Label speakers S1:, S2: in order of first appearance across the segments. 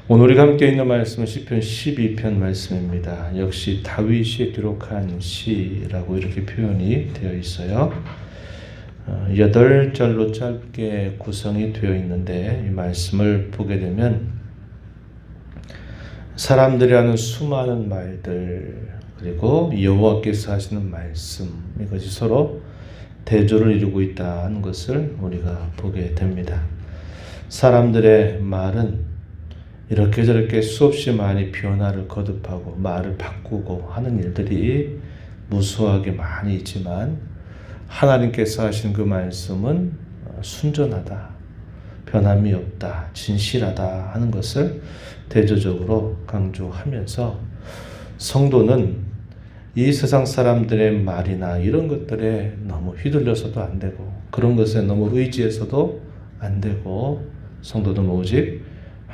S1: 오늘 우리가 함께 있는 말씀은 시편 12편 말씀입니다. 역시 다윗이 기록한 시라고 이렇게 표현이 되어 있어요. 8절로 짧게 구성이 되어 있는데 이 말씀을 보게 되면 사람들이 하는 수많은 말들 그리고 여호와께서 하시는 말씀 이것이 서로 대조를 이루고 있다는 것을 우리가 보게 됩니다. 사람들의 말은 이렇게 저렇게 수없이 많이 변화를 거듭하고 말을 바꾸고 하는 일들이 무수하게 많이 있지만 하나님께서 하신 그 말씀은 순전하다, 변함이 없다, 진실하다 하는 것을 대조적으로 강조하면서 성도는 이 세상 사람들의 말이나 이런 것들에 너무 휘둘려서도 안 되고 그런 것에 너무 의지해서도 안 되고 성도는 오직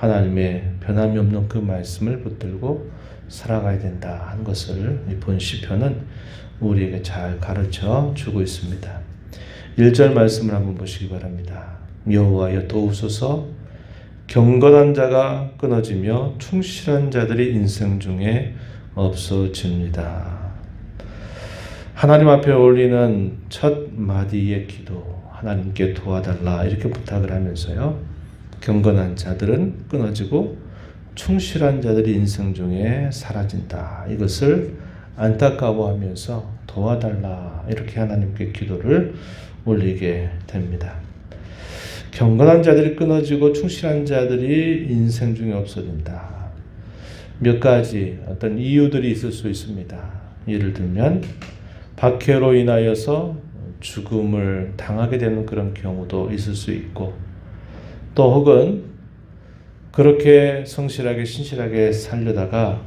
S1: 하나님의 변함이 없는 그 말씀을 붙들고 살아가야 된다 하는 것을 본 시편은 우리에게 잘 가르쳐 주고 있습니다. 1절 말씀을 한번 보시기 바랍니다. 여호와여 도우소서. 경건한 자가 끊어지며 충실한 자들이 인생 중에 없어집니다. 하나님 앞에 올리는 첫 마디의 기도, 하나님께 도와달라 이렇게 부탁을 하면서요. 경건한 자들은 끊어지고 충실한 자들이 인생 중에 사라진다. 이것을 안타까워하면서 도와달라 이렇게 하나님께 기도를 올리게 됩니다. 경건한 자들이 끊어지고 충실한 자들이 인생 중에 없어진다. 몇 가지 어떤 이유들이 있을 수 있습니다. 예를 들면 박해로 인하여서 죽음을 당하게 되는 그런 경우도 있을 수 있고 또 혹은 그렇게 성실하게 신실하게 살려다가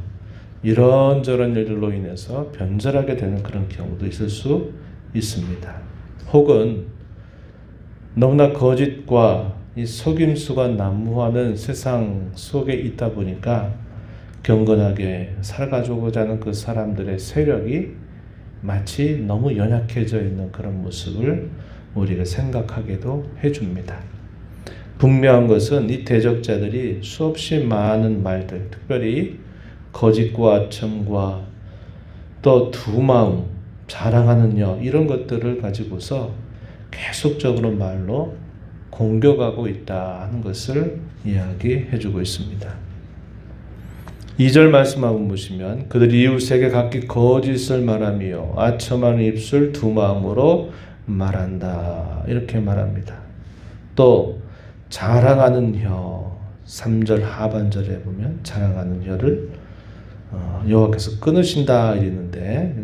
S1: 이런저런 일들로 인해서 변절하게 되는 그런 경우도 있을 수 있습니다. 혹은 너무나 거짓과 이 속임수가 난무하는 세상 속에 있다 보니까 경건하게 살아가고자 하는 그 사람들의 세력이 마치 너무 연약해져 있는 그런 모습을 우리가 생각하게도 해줍니다. 분명한 것은 이 대적자들이 수없이 많은 말들, 특별히 거짓과 첨과 또 두마음, 자랑하는 여 이런 것들을 가지고서 계속적으로 말로 공격하고 있다는 것을 이야기해주고 있습니다. 2절 말씀 한번 보시면 그들이 이웃에게 각기 거짓을 말하며 아첨하는 입술 두 마음으로 말한다 이렇게 말합니다. 또 자랑하는 혀 3절 하반절에 보면 자랑하는 혀를 여호와께서 끊으신다 이랬는데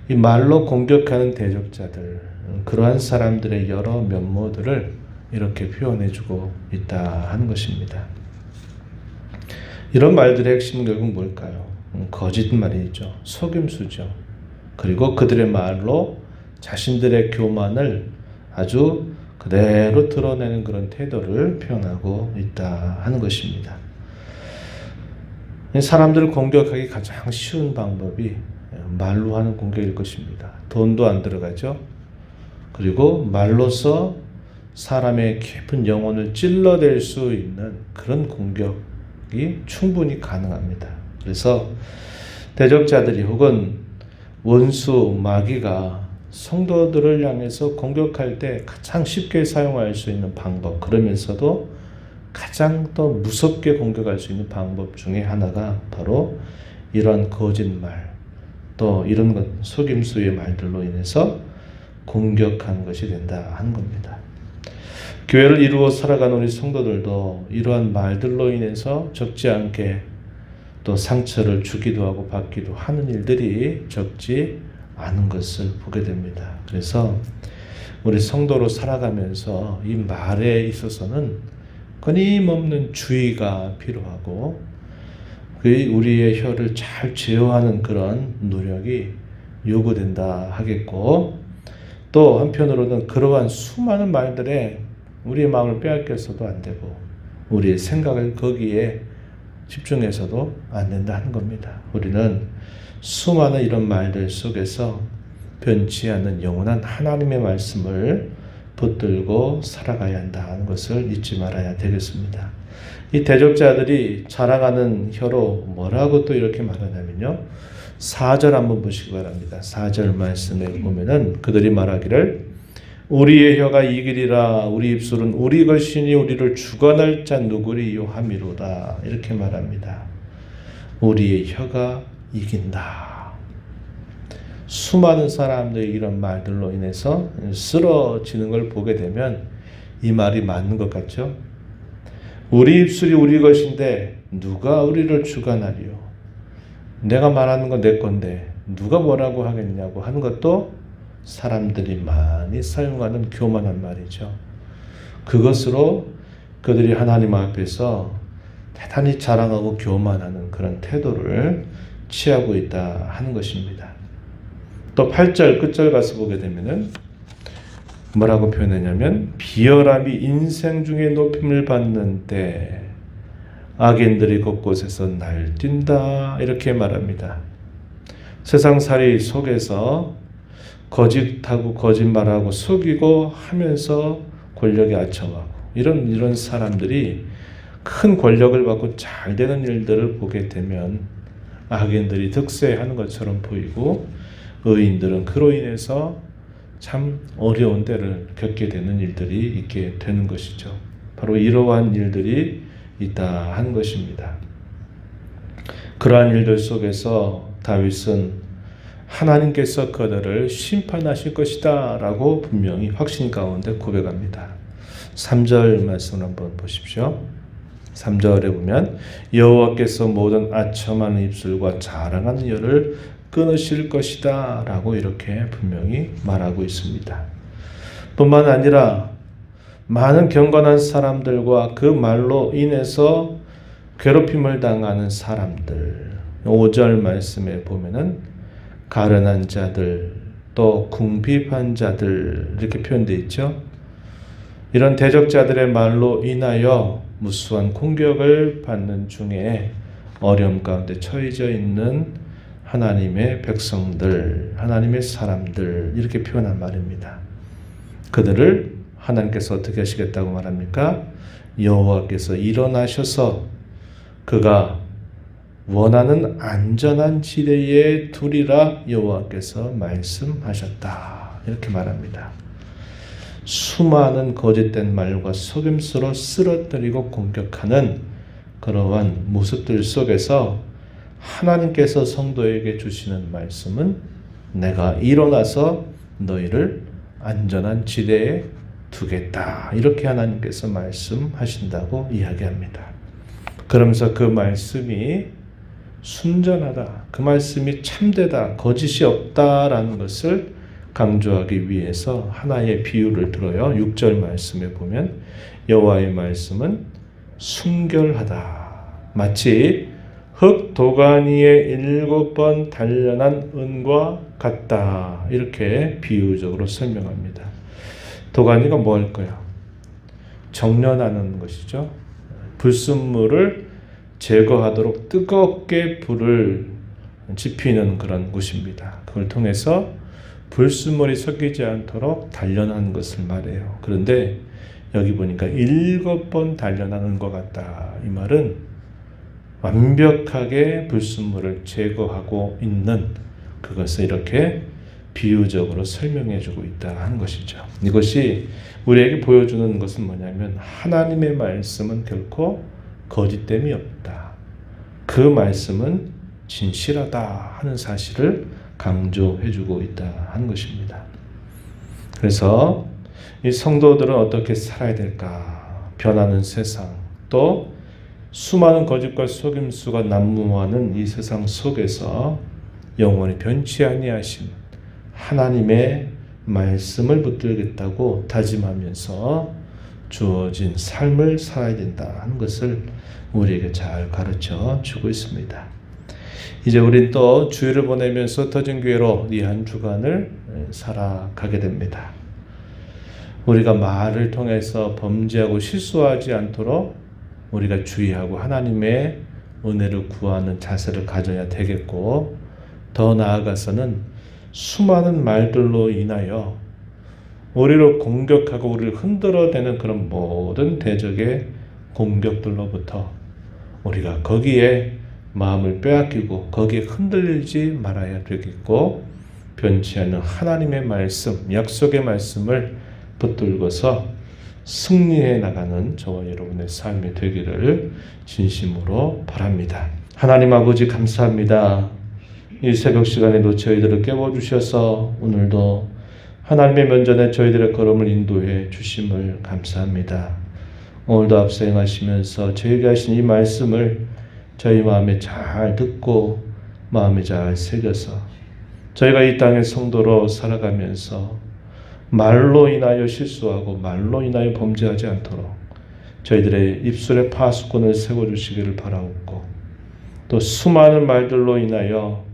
S1: 이 말로 공격하는 대적자들 그러한 사람들의 여러 면모들을 이렇게 표현해주고 있다 하는 것입니다. 이런 말들의 핵심은 결국 뭘까요? 거짓말이죠. 속임수죠. 그리고 그들의 말로 자신들의 교만을 아주 그대로 드러내는 그런 태도를 표현하고 있다 하는 것입니다. 사람들을 공격하기 가장 쉬운 방법이 말로 하는 공격일 것입니다. 돈도 안 들어가죠. 그리고 말로서 사람의 깊은 영혼을 찔러댈 수 있는 그런 공격이 충분히 가능합니다. 그래서 대적자들이 혹은 원수 마귀가 성도들을 향해서 공격할 때 가장 쉽게 사용할 수 있는 방법 그러면서도 가장 더 무섭게 공격할 수 있는 방법 중에 하나가 바로 이런 거짓말 또 이런 것 속임수의 말들로 인해서 공격하는 것이 된다 하는 겁니다. 교회를 이루어 살아가는 우리 성도들도 이러한 말들로 인해서 적지 않게 또 상처를 주기도 하고 받기도 하는 일들이 적지 않은 것을 보게 됩니다. 그래서 우리 성도로 살아가면서 이 말에 있어서는 끊임없는 주의가 필요하고 우리의 혀를 잘 제어하는 그런 노력이 요구된다 하겠고 또 한편으로는 그러한 수많은 말들에 우리의 마음을 빼앗겨서도 안 되고 우리의 생각을 거기에 집중해서도 안 된다 하는 겁니다. 우리는 수많은 이런 말들 속에서 변치 않는 영원한 하나님의 말씀을 붙들고 살아가야 한다는 것을 잊지 말아야 되겠습니다. 이 대적자들이 자랑하는 혀로 뭐라고 또 이렇게 말하냐면요. 4절 한번 보시기 바랍니다. 4절 말씀에 보면은 그들이 말하기를 우리의 혀가 이기리라 우리 입술은 우리 것이니 우리를 주관할 자 누구리요 함이로다 이렇게 말합니다. 우리의 혀가 이긴다. 수많은 사람들이 이런 말들로 인해서 쓰러지는 걸 보게 되면 이 말이 맞는 것 같죠? 우리 입술이 우리 것인데 누가 우리를 주관하리요? 내가 말하는 건 내 건데 누가 뭐라고 하겠냐고 하는 것도 사람들이 많이 사용하는 교만한 말이죠. 그것으로 그들이 하나님 앞에서 대단히 자랑하고 교만하는 그런 태도를 취하고 있다 하는 것입니다. 또 8절 끝절 가서 보게 되면은 뭐라고 표현하냐면 비열함이 인생 중에 높임을 받는 때 악인들이 곳곳에서 날뛴다 이렇게 말합니다. 세상살이 속에서 거짓하고 거짓말하고 속이고 하면서 권력에 아첨하고 이런 사람들이 큰 권력을 받고 잘 되는 일들을 보게 되면 악인들이 득세하는 것처럼 보이고 의인들은 그로 인해서 참 어려운 때를 겪게 되는 일들이 있게 되는 것이죠. 바로 이러한 일들이 있다 한 것입니다. 그러한 일들 속에서 다윗은 하나님께서 그들을 심판하실 것이다 라고 분명히 확신 가운데 고백합니다. 3절 말씀 한번 보십시오. 3절에 보면 여호와께서 모든 아첨하는 입술과 자랑하는 혀를 끊으실 것이다 라고 이렇게 분명히 말하고 있습니다. 뿐만 아니라 많은 경건한 사람들과 그 말로 인해서 괴롭힘을 당하는 사람들 5절 말씀에 보면은 가련한 자들 또 궁핍한 자들 이렇게 표현되어 있죠. 이런 대적자들의 말로 인하여 무수한 공격을 받는 중에 어려움 가운데 처해져 있는 하나님의 백성들, 하나님의 사람들 이렇게 표현한 말입니다. 그들을 하나님께서 어떻게 하시겠다고 말합니까? 여호와께서 일어나셔서 그가 원하는 안전한 지대에 두리라 여호와께서 말씀하셨다 이렇게 말합니다. 수많은 거짓된 말과 속임수로 쓰러뜨리고 공격하는 그러한 모습들 속에서 하나님께서 성도에게 주시는 말씀은 내가 일어나서 너희를 안전한 지대에 두겠다 이렇게 하나님께서 말씀하신다고 이야기합니다. 그러면서 그 말씀이 순전하다, 그 말씀이 참되다, 거짓이 없다라는 것을 강조하기 위해서 하나의 비유를 들어요. 6절 말씀에 보면 여호와의 말씀은 순결하다. 마치 흙 도가니에 7번 단련한 은과 같다. 이렇게 비유적으로 설명합니다. 도가니가 뭘까요? 정련하는 것이죠. 불순물을 제거하도록 뜨겁게 불을 지피는 그런 곳입니다. 그걸 통해서 불순물이 섞이지 않도록 단련한 것을 말해요. 그런데 여기 보니까 7번 단련하는 것 같다. 이 말은 완벽하게 불순물을 제거하고 있는 그것을 이렇게 비유적으로 설명해 주고 있다 하는 것이죠. 이것이 우리에게 보여주는 것은 뭐냐면 하나님의 말씀은 결코 거짓됨이 없다. 그 말씀은 진실하다 하는 사실을 강조해 주고 있다 하는 것입니다. 그래서 이 성도들은 어떻게 살아야 될까? 변하는 세상, 또 수많은 거짓과 속임수가 난무하는 이 세상 속에서 영원히 변치 아니하신 하나님의 말씀을 붙들겠다고 다짐하면서 주어진 삶을 살아야 된다 하는 것을 우리에게 잘 가르쳐 주고 있습니다. 이제 우린 또 주일을 보내면서 터진교회로 이 한 주간을 살아가게 됩니다. 우리가 말을 통해서 범죄하고 실수하지 않도록 우리가 주의하고 하나님의 은혜를 구하는 자세를 가져야 되겠고, 더 나아가서는 수많은 말들로 인하여 우리를 공격하고 우리를 흔들어대는 그런 모든 대적의 공격들로부터 우리가 거기에 마음을 빼앗기고 거기에 흔들리지 말아야 되겠고, 변치 않는 하나님의 말씀, 약속의 말씀을 붙들고서 승리해 나가는 저와 여러분의 삶이 되기를 진심으로 바랍니다. 하나님 아버지 감사합니다. 이 새벽 시간에도 저희들을 깨워주셔서 오늘도 하나님의 면전에 저희들의 걸음을 인도해 주심을 감사합니다. 오늘도 앞서 행하시면서 저희에게 하신 이 말씀을 저희 마음에 잘 듣고 마음에 잘 새겨서 저희가 이 땅의 성도로 살아가면서 말로 인하여 실수하고 말로 인하여 범죄하지 않도록 저희들의 입술에 파수꾼을 세워주시기를 바라옵고, 또 수많은 말들로 인하여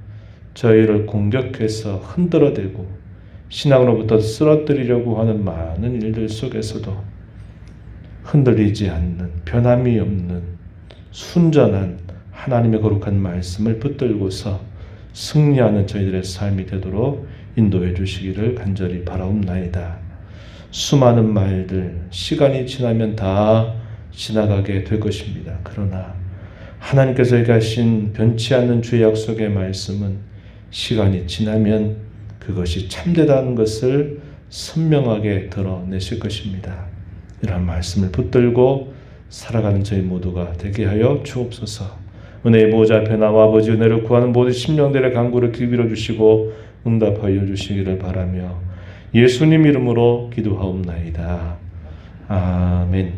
S1: 저희를 공격해서 흔들어대고 신앙으로부터 쓰러뜨리려고 하는 많은 일들 속에서도 흔들리지 않는, 변함이 없는 순전한 하나님의 거룩한 말씀을 붙들고서 승리하는 저희들의 삶이 되도록 인도해 주시기를 간절히 바라옵나이다. 수많은 말들, 시간이 지나면 다 지나가게 될 것입니다. 그러나 하나님께서 하신 변치 않는 주의 약속의 말씀은 시간이 지나면 그것이 참되다는 것을 선명하게 드러내실 것입니다. 이러한 말씀을 붙들고 살아가는 저희 모두가 되게 하여 주옵소서. 은혜의 보좌 앞에 나와 아버지 은혜를 구하는 모든 심령들의 간구를 귀비려 주시고 응답하여 주시기를 바라며 예수님 이름으로 기도하옵나이다. 아멘.